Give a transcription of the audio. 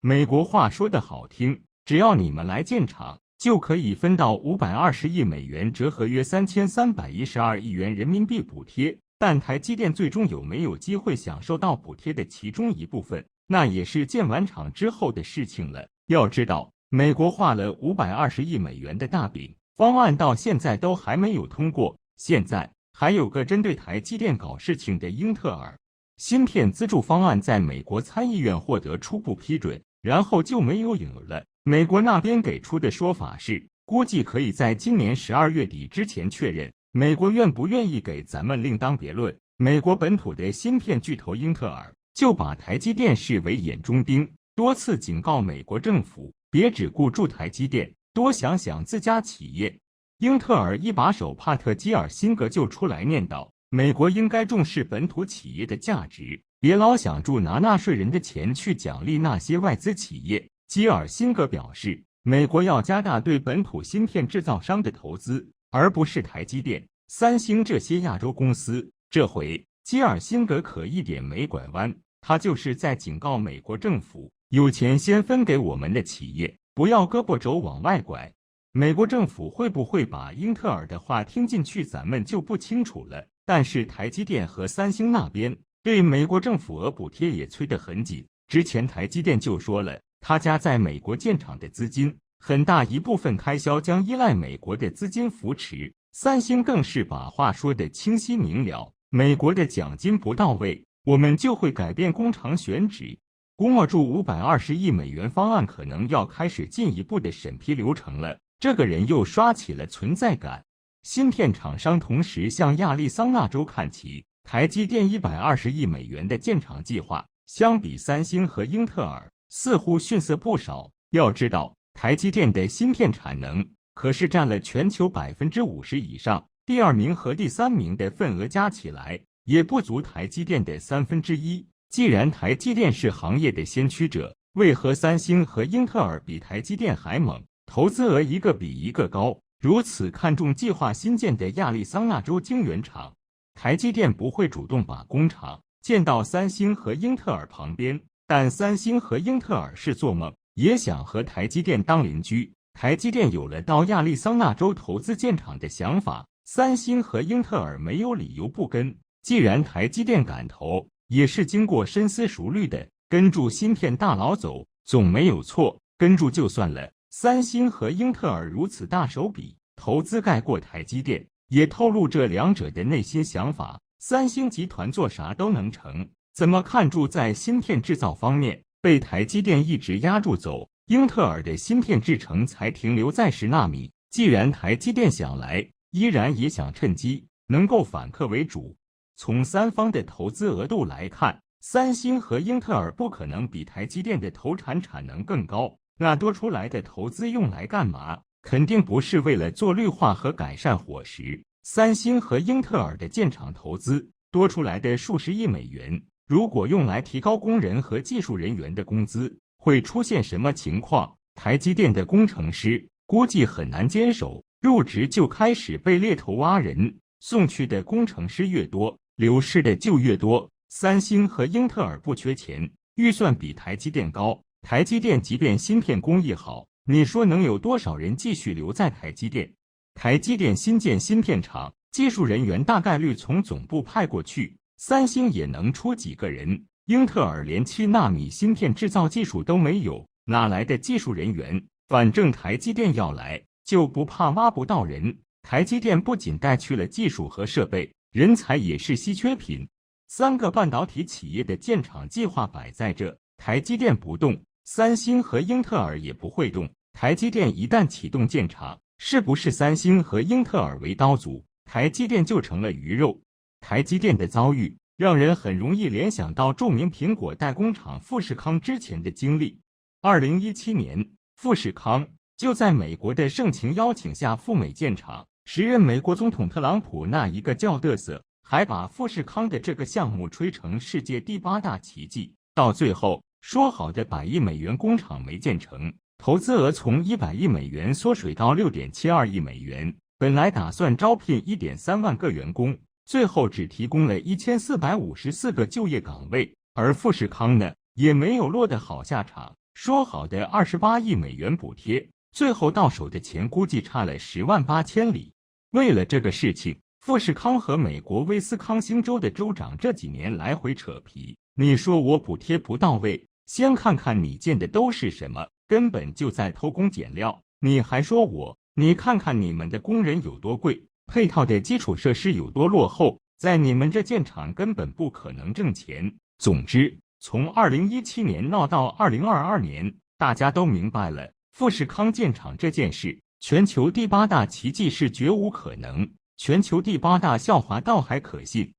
美国话说得好听，只要你们来建厂，就可以分到520亿美元，折合约3312亿元人民币补贴。但台积电最终有没有机会享受到补贴的其中一部分，那也是建完厂之后的事情了。要知道，美国画了520亿美元的大饼，方案到现在都还没有通过。现在还有个针对台积电搞事情的英特尔芯片资助方案，在美国参议院获得初步批准，然后就没有影了。美国那边给出的说法是，估计可以在今年12月底之前确认。美国愿不愿意给咱们另当别论。美国本土的芯片巨头英特尔就把台积电视为眼中钉，多次警告美国政府别只顾住台积电，多想想自家企业。英特尔一把手帕特基尔辛格就出来念叨，美国应该重视本土企业的价值，别老想住拿纳税人的钱去奖励那些外资企业。基尔辛格表示，美国要加大对本土芯片制造商的投资，而不是台积电、三星这些亚洲公司。这回基尔辛格可一点没拐弯，他就是在警告美国政府，有钱先分给我们的企业，不要胳膊肘往外拐。美国政府会不会把英特尔的话听进去，咱们就不清楚了。但是台积电和三星那边对美国政府额补贴也催得很紧。之前台积电就说了，他家在美国建厂的资金很大一部分开销将依赖美国的资金扶持。三星更是把话说得清晰明了，美国的奖金不到位，我们就会改变工厂选址。估摸住520亿美元方案可能要开始进一步的审批流程了，这个人又刷起了存在感。芯片厂商同时向亚利桑那州看齐，台积电120亿美元的建厂计划，相比三星和英特尔似乎逊色不少。要知道，台积电的芯片产能可是占了全球50%以上，第二名和第三名的份额加起来也不足台积电的1/3。既然台积电是行业的先驱者，为何三星和英特尔比台积电还猛，投资额一个比一个高，如此看重计划新建的亚利桑那州晶圆厂？台积电不会主动把工厂建到三星和英特尔旁边，但三星和英特尔是做梦也想和台积电当邻居。台积电有了到亚利桑那州投资建厂的想法，三星和英特尔没有理由不跟。既然台积电敢投，也是经过深思熟虑的，跟住芯片大佬走总没有错，跟住就算了。三星和英特尔如此大手笔，投资盖过台积电，也透露这两者的内心想法。三星集团做啥都能成，怎么看住在芯片制造方面被台积电一直压住走？英特尔的芯片制程才停留在10纳米，既然台积电想来，依然也想趁机能够反客为主。从三方的投资额度来看，三星和英特尔不可能比台积电的投产产能更高，那多出来的投资用来干嘛？肯定不是为了做绿化和改善伙食。三星和英特尔的建厂投资多出来的数十亿美元，如果用来提高工人和技术人员的工资，会出现什么情况？台积电的工程师估计很难坚守，入职就开始被猎头挖人，送去的工程师越多，流失的就越多。三星和英特尔不缺钱，预算比台积电高。台积电即便芯片工艺好，你说能有多少人继续留在台积电？台积电新建芯片厂，技术人员大概率从总部派过去，三星也能出几个人。英特尔连7纳米芯片制造技术都没有，哪来的技术人员？反正台积电要来，就不怕挖不到人。台积电不仅带去了技术和设备，人才也是稀缺品。3个半导体企业的建厂计划摆在这，台积电不动，三星和英特尔也不会动。台积电一旦启动建厂，是不是三星和英特尔为刀俎，台积电就成了鱼肉？台积电的遭遇让人很容易联想到著名苹果代工厂富士康之前的经历。2017年，富士康就在美国的盛情邀请下赴美建厂，时任美国总统特朗普那一个叫嘚瑟，还把富士康的这个项目吹成世界第8大奇迹。到最后，说好的100亿美元工厂没建成，投资额从100亿美元缩水到6.72亿美元。本来打算招聘1.3万个员工，最后只提供了1454个就业岗位，而富士康呢，也没有落得好下场。说好的28亿美元补贴，最后到手的钱估计差了10万8千里。为了这个事情，富士康和美国威斯康星州的州长这几年来回扯皮。你说我补贴不到位，先看看你建的都是什么，根本就在偷工减料。你还说我，你看看你们的工人有多贵，配套的基础设施有多落后，在你们这建厂根本不可能挣钱。总之，从2017年闹到2022年，大家都明白了，富士康建厂这件事，全球第8大奇迹是绝无可能，全球第8大笑话倒还可信。